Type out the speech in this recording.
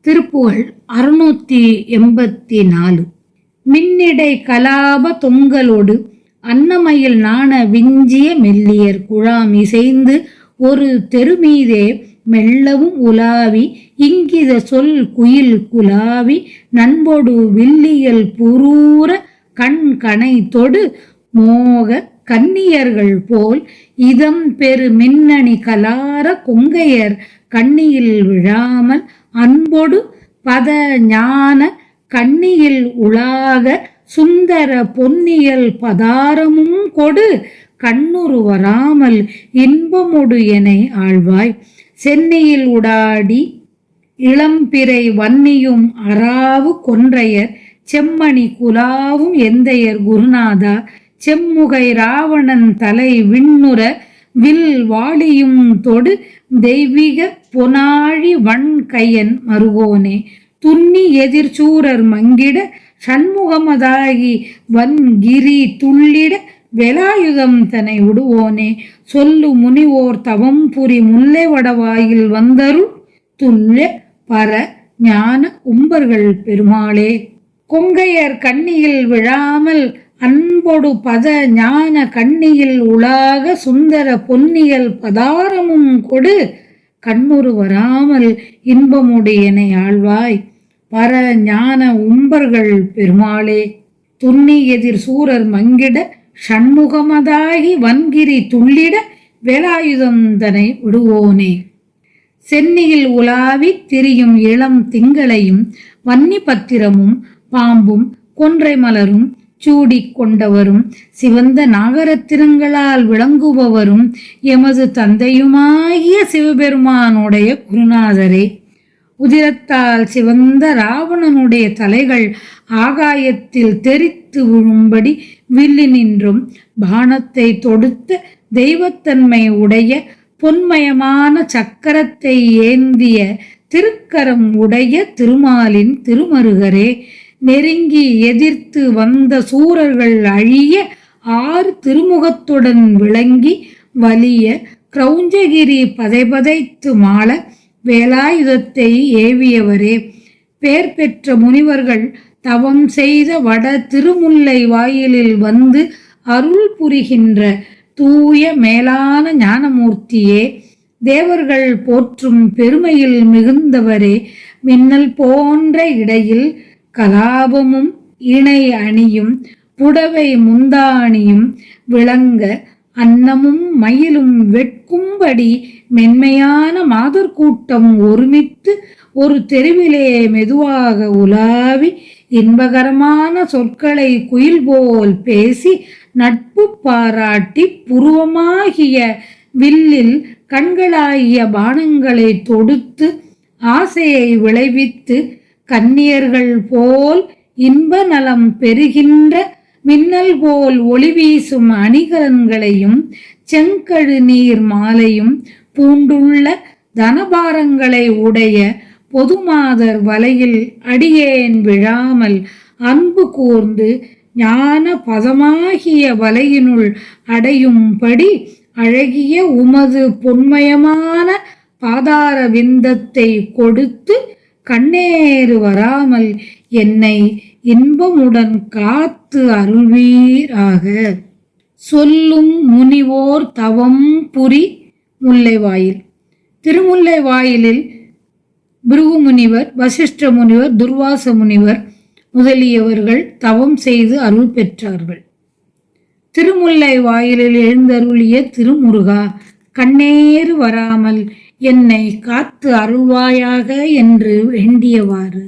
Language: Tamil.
திருப்புகழ் 684. மின்னிடை கலாப தொங்கலொடு அன்னமயில் நாண விஞ்சிய மெல்லியர் குழாம் இசைந்து ஒரு தெருமீதே மெல்லவும் உலாவி இங்கித சொல் குயில் குலாவி நண்பொடு வில்லியல் புரூர கண் கணை தொடு மோக கன்னியர்கள் போல் இதம் பெரு மின்னணி கலார கொங்கையர் கண்ணியில் விழாமல் அன்பொடு பத ஞான கண்ணியில் உலாக சுந்தர பொன்னியல் பதாரமும் கொடு கண்ணுறு வராமல் இன்பமொடு எனை ஆழ்வாய். சென்னியில் உடாடி இளம்பிறை வன்னியும் அராவு கொன்றையர் செம்மணி குலாவும் எந்தையர் குருநாதா செம்முகை ராவணன் தலை விண்ணுற வில் வாளியும் தொடு தெய்வீக பொனாழி வன்கையன் மருகோனே துன்னி எதிர்சூரர் மங்கிட சண்முகமதாகி வன்கிரி துள்ளிட வேலாயுதம் தனை உடுவோனே சொல்லு முனிவோர் தவம் புரி முல்லை வடவாயில் வந்தருள் துல்லிய பர ஞான உம்பர்கள் பெருமாளே. கொங்கையர் கண்ணியில் விழாமல் அன்பொடு பத ஞான கண்ணியில் உலாக சுந்தர பொன்னியல் பதாரமும் கொடு கண்ணுறு வராமல் இன்பமுடு எனை ஆழ்வாய். பர ஞான உம்பர்கள் பெருமாளே துன்னி எதிர் சூரர் மங்கிட சண்முகமதாகி வன்கிரி துள்ளிட வேலாயுதம் தனை விடுவோனே. சென்னியில் உலாவி திரியும் இளம் திங்களையும் வன்னி பத்திரமும் பாம்பும் கொன்றை மலரும் சூடி கொண்டவரும் சிவந்த நாகரத்தினங்களால் விளங்குபவரும் எமது தந்தையுமாகிய சிவபெருமானுடைய குருநாதரே. உதிரத்தால் சிவந்த ராவணனுடைய தலைகள் ஆகாயத்தில் தெரித்து விழும்படி வில்லி நின்றும் பானத்தை தொடுத்த தெய்வத்தன்மை உடைய பொன்மயமான சக்கரத்தை ஏந்திய திருக்கரம் உடைய திருமாலின் திருமருகரே. நெருங்கி எதிர்த்து வந்த சூரர்கள் அழிய 6 திருமுகத்துடன் விளங்கி வலிய கிரௌஞ்சகிரி பதைபதைத்து மாள வேலாயுதத்தை ஏவியவரே. பேர் பெற்ற முனிவர்கள் தவம் செய்த வட திருமுல்லை வாயிலில் வந்து அருள் புரிகின்ற தூய மேலான ஞானமூர்த்தியே. தேவர்கள் போற்றும் பெருமையில் மிகுந்தவரே. மின்னல் போன்ற இடையில் கலாபமும் இணை அணியும் புடவை முந்தாணியும் விளங்க அன்னமும் மயிலும் வெட்கும்படி மென்மையான மாதர்கூட்டம் ஒருமித்து ஒரு தெருவிலே மெதுவாக உலாவி இன்பகரமான சொற்களை குயில் போல் பேசி நட்பு பாராட்டி புருவமாகிய வில்லில் கண்களாகிய பானங்களை தொடுத்து ஆசையை விளைவித்து கன்னியர்கள் போல் இன்ப நலம் பெறுகின்ற மின்னல் போல் ஒளி வீசும் அணிகலன்களையும் செங்கழு நீர் மாலையும் பூண்டுள்ள தனபாரங்களை உடைய பொதுமாதர் வலையில் அடியேன் விழாமல் அன்பு கூர்ந்து ஞான பதமாகிய வலையினுள் அடையும்படி அழகிய உமது பொன்மயமான பாதார விந்தத்தை கொடுத்து கண்ணேறு வராமல் என்னை இன்பமுடன் காத்து அருள்வீராக. சொல்லும் முனிவோர் தவம் புரி முல்லைவாயில். திருமுல்லை வாயிலில் பிருகு முனிவர், வசிஷ்ட முனிவர், துர்வாச முனிவர் முதலியவர்கள் தவம் செய்து அருள் பெற்றார்கள். திருமுல்லை வாயிலில் எழுந்தருளிய திருமுருகா கண்ணேறு வராமல் என்னை காத்து அருள்வாயாக என்று வேண்டியவாறு